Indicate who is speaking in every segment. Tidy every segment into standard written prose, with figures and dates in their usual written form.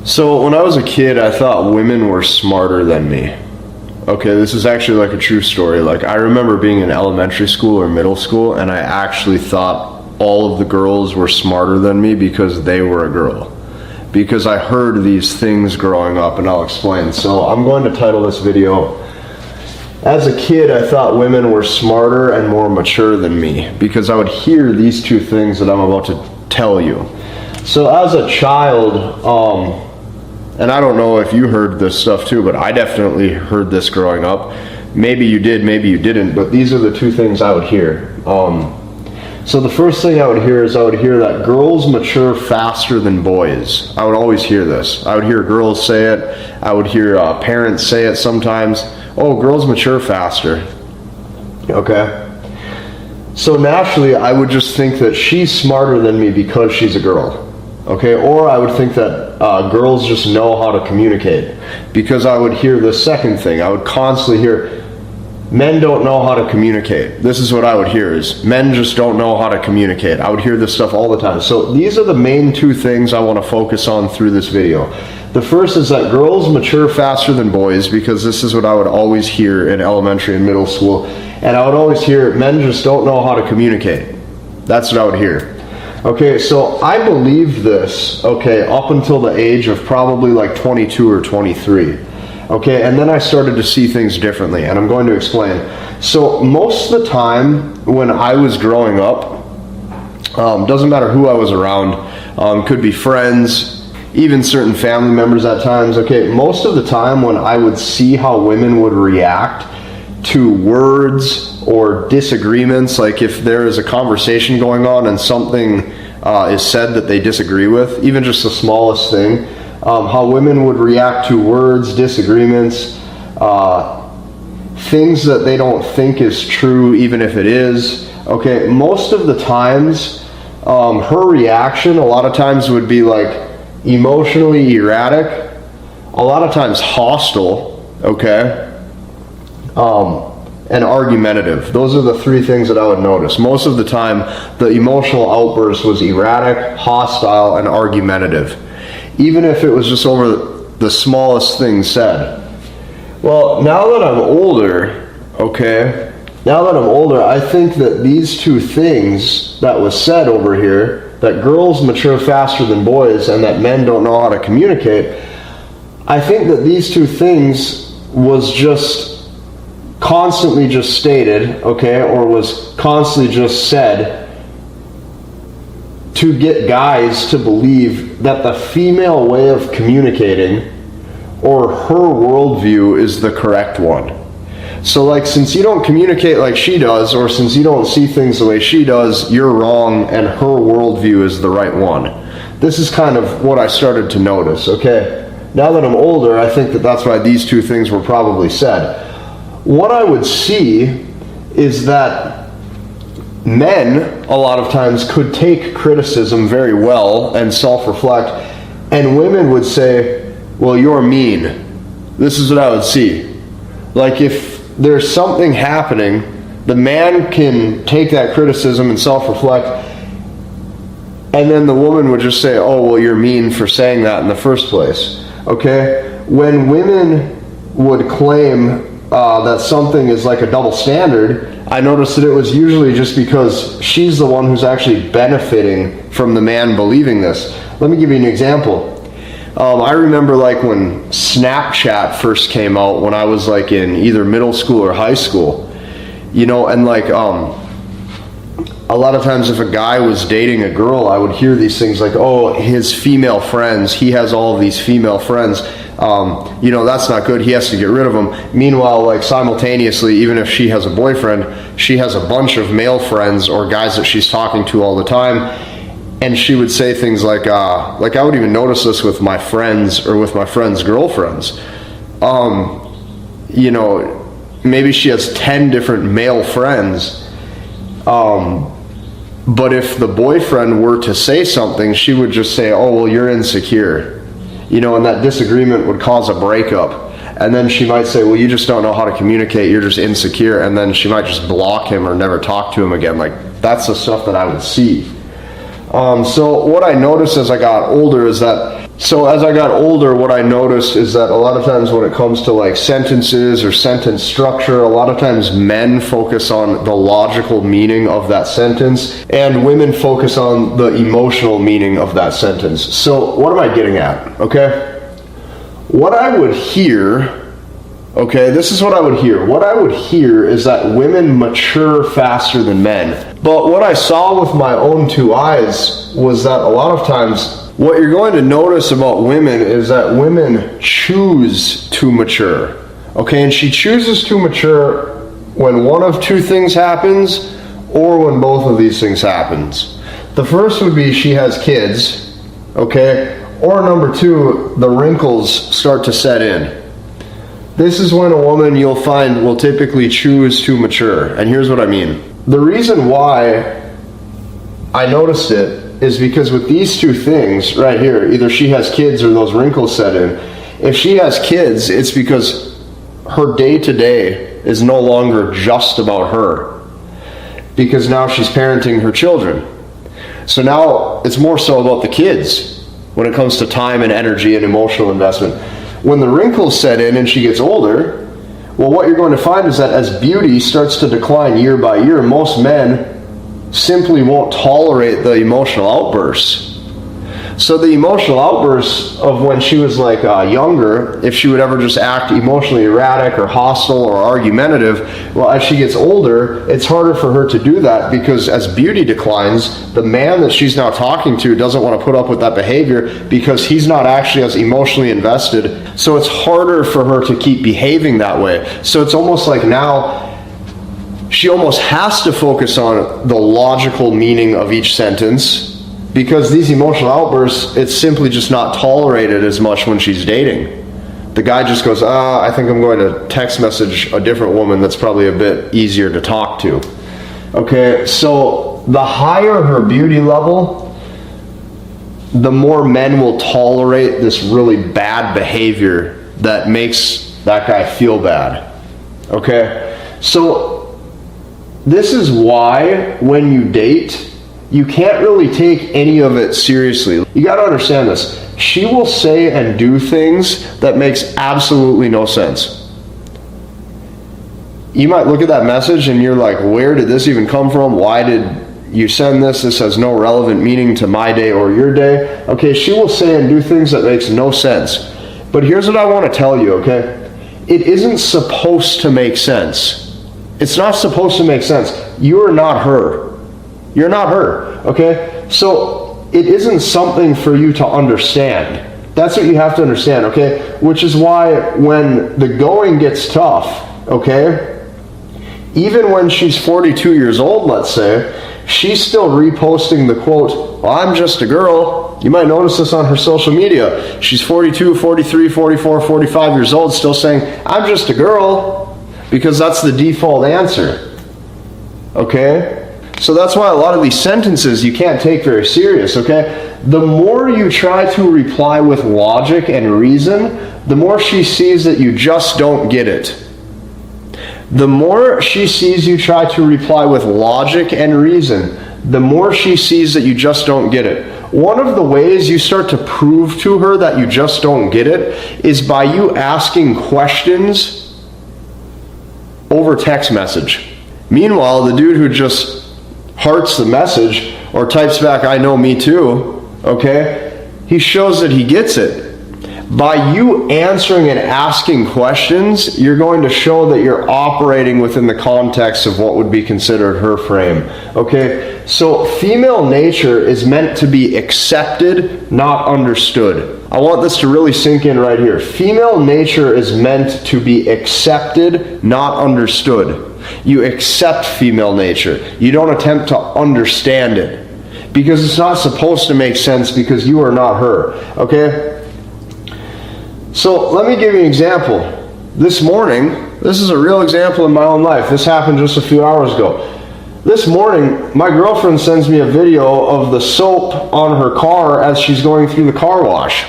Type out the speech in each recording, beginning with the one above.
Speaker 1: So when I was a kid, I thought women were smarter than me. Okay, this is actually like a true story. Like, I remember being in elementary school or middle school, and I actually thought all of the girls were smarter than me because they were a girl. Because I heard these things growing up, and I'll explain. So I'm going to title this video, as a kid, I thought women were smarter and more mature than me, because I would hear these two things that I'm about to tell you. So as a child, and I don't know if you heard this stuff too, but I definitely heard this growing up. Maybe you did, maybe you didn't, but these are the two things I would hear. So the first thing I would hear is I would hear that girls mature faster than boys. I would always hear this. I would hear girls say it. I would hear parents say it sometimes. Oh, girls mature faster. Okay. So naturally, I would just think that she's smarter than me because she's a girl. Okay, or I would think that girls just know how to communicate, because I would hear the second thing. I would constantly hear, men don't know how to communicate. This is what I would hear, is men just don't know how to communicate. I would hear this stuff all the time. So these are the main two things I want to focus on through this video. The first is that girls mature faster than boys, because this is what I would always hear in elementary and middle school. And I would always hear, men just don't know how to communicate. That's what I would hear. Okay, so I believed this, okay, up until the age of probably like 22 or 23. Okay, and then I started to see things differently, and I'm going to explain. So most of the time when I was growing up, doesn't matter who I was around, could be friends, even certain family members at times. Okay, most of the time when I would see how women would react to words or disagreements, like if there is a conversation going on and something is said that they disagree with, even just the smallest thing, how women would react to words, disagreements, things that they don't think is true, even if it is. Okay, most of the times, her reaction a lot of times would be like emotionally erratic, a lot of times hostile, okay, and argumentative. Those are the three things that I would notice. Most of the time, the emotional outburst was erratic, hostile, and argumentative, even if it was just over the smallest thing said. Well, now that I'm older, okay, I think that these two things that was said over here, that girls mature faster than boys and that men don't know how to communicate, I think that these two things was just constantly just stated, okay, or was constantly just said to get guys to believe that the female way of communicating or her worldview is the correct one. So like, since you don't communicate like she does, or since you don't see things the way she does, you're wrong and her worldview is the right one. This is kind of what I started to notice, okay? Now that I'm older, I think that that's why these two things were probably said. What I would see is that men, a lot of times, could take criticism very well and self-reflect, and women would say, well, you're mean. This is what I would see. Like, if there's something happening, the man can take that criticism and self-reflect, and then the woman would just say, oh, well, you're mean for saying that in the first place. Okay? When women would claim that something is like a double standard, I noticed that it was usually just because she's the one who's actually benefiting from the man believing this. Let me give you an example. I remember like when Snapchat first came out, when I was like in either middle school or high school, you know, and like a lot of times if a guy was dating a girl, I would hear these things like, oh, his female friends, he has all of these female friends, you know, that's not good, he has to get rid of them. Meanwhile, like simultaneously, even if she has a boyfriend, she has a bunch of male friends or guys that she's talking to all the time, and she would say things like I would even notice this with my friends or with my friends' girlfriends. You know, maybe she has 10 different male friends, but if the boyfriend were to say something, she would just say, oh, well, you're insecure. You know, and that disagreement would cause a breakup. And then she might say, well, you just don't know how to communicate, you're just insecure. And then she might just block him or never talk to him again. Like, that's the stuff that I would see. So what I noticed as I got older is that, what I noticed is that a lot of times when it comes to like sentences or sentence structure, a lot of times men focus on the logical meaning of that sentence and women focus on the emotional meaning of that sentence. So what am I getting at? Okay. What I would hear, okay, this is what I would hear. What I would hear is that women mature faster than men. But what I saw with my own two eyes was that a lot of times what you're going to notice about women is that women choose to mature. Okay, and she chooses to mature when one of two things happens or when both of these things happens. The first would be she has kids, okay, or number two, the wrinkles start to set in. This is when a woman, you'll find, will typically choose to mature. And here's what I mean. The reason why I noticed it is because with these two things right here, either she has kids or those wrinkles set in. If she has kids, it's because her day-to-day is no longer just about her, because now she's parenting her children. So now it's more so about the kids when it comes to time and energy and emotional investment. When the wrinkles set in and she gets older, well, what you're going to find is that as beauty starts to decline year by year, most men simply won't tolerate the emotional outbursts. So the emotional outbursts of when she was like younger, if she would ever just act emotionally erratic or hostile or argumentative, well, as she gets older, it's harder for her to do that because as beauty declines, the man that she's now talking to doesn't want to put up with that behavior because he's not actually as emotionally invested. So it's harder for her to keep behaving that way. So it's almost like now she almost has to focus on the logical meaning of each sentence because these emotional outbursts, it's simply just not tolerated as much when she's dating. The guy just goes, I think I'm going to text message a different woman that's probably a bit easier to talk to. Okay, so the higher her beauty level, the more men will tolerate this really bad behavior that makes that guy feel bad. Okay, so this is why when you date, you can't really take any of it seriously. You got to understand this. She will say and do things that makes absolutely no sense. You might look at that message and you're like, where did this even come from? Why did you send this? This has no relevant meaning to my day or your day. Okay, she will say and do things that makes no sense. But here's what I want to tell you, okay? It isn't supposed to make sense. It's not supposed to make sense. You are not her. You're not her, okay? So it isn't something for you to understand. That's what you have to understand, okay? Which is why when the going gets tough, okay, even when she's 42 years old, let's say, she's still reposting the quote, well, I'm just a girl. You might notice this on her social media. She's 42, 43, 44, 45 years old, still saying, I'm just a girl, because that's the default answer, okay? So that's why a lot of these sentences you can't take very serious, okay? The more you try to reply with logic and reason, the more she sees that you just don't get it. The more she sees you try to reply with logic and reason, the more she sees that you just don't get it. One of the ways you start to prove to her that you just don't get it is by you asking questions over text message. Meanwhile, the dude who just hearts the message or types back, I know, me too, okay, he shows that he gets it. By you answering and asking questions, you're going to show that you're operating within the context of what would be considered her frame. Okay, so female nature is meant to be accepted, not understood. I want this to really sink in right here. Female nature is meant to be accepted, not understood. You accept female nature. You don't attempt to understand it because it's not supposed to make sense because you are not her. Okay? So let me give you an example. This morning, this is a real example in my own life. This happened just a few hours ago. This morning, my girlfriend sends me a video of the soap on her car as she's going through the car wash.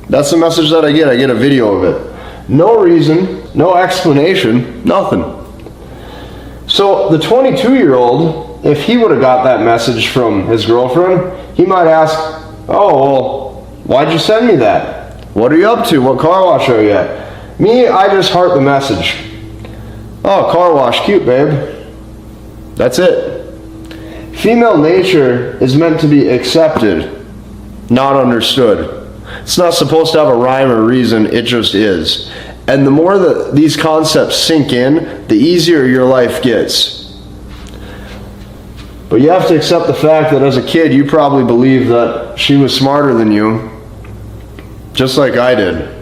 Speaker 1: That's the message that I get. I get a video of it. No reason, no explanation, nothing. So the 22-year-old if he would have got that message from his girlfriend, he might ask, oh, well, why'd you send me that? What are you up to? What car wash are you at? Me, I just heart the message. Oh, car wash, cute, babe. That's it. Female nature is meant to be accepted, not understood. It's not supposed to have a rhyme or reason, it just is. And the more that these concepts sink in, the easier your life gets. But you have to accept the fact that as a kid, you probably believed that she was smarter than you, just like I did.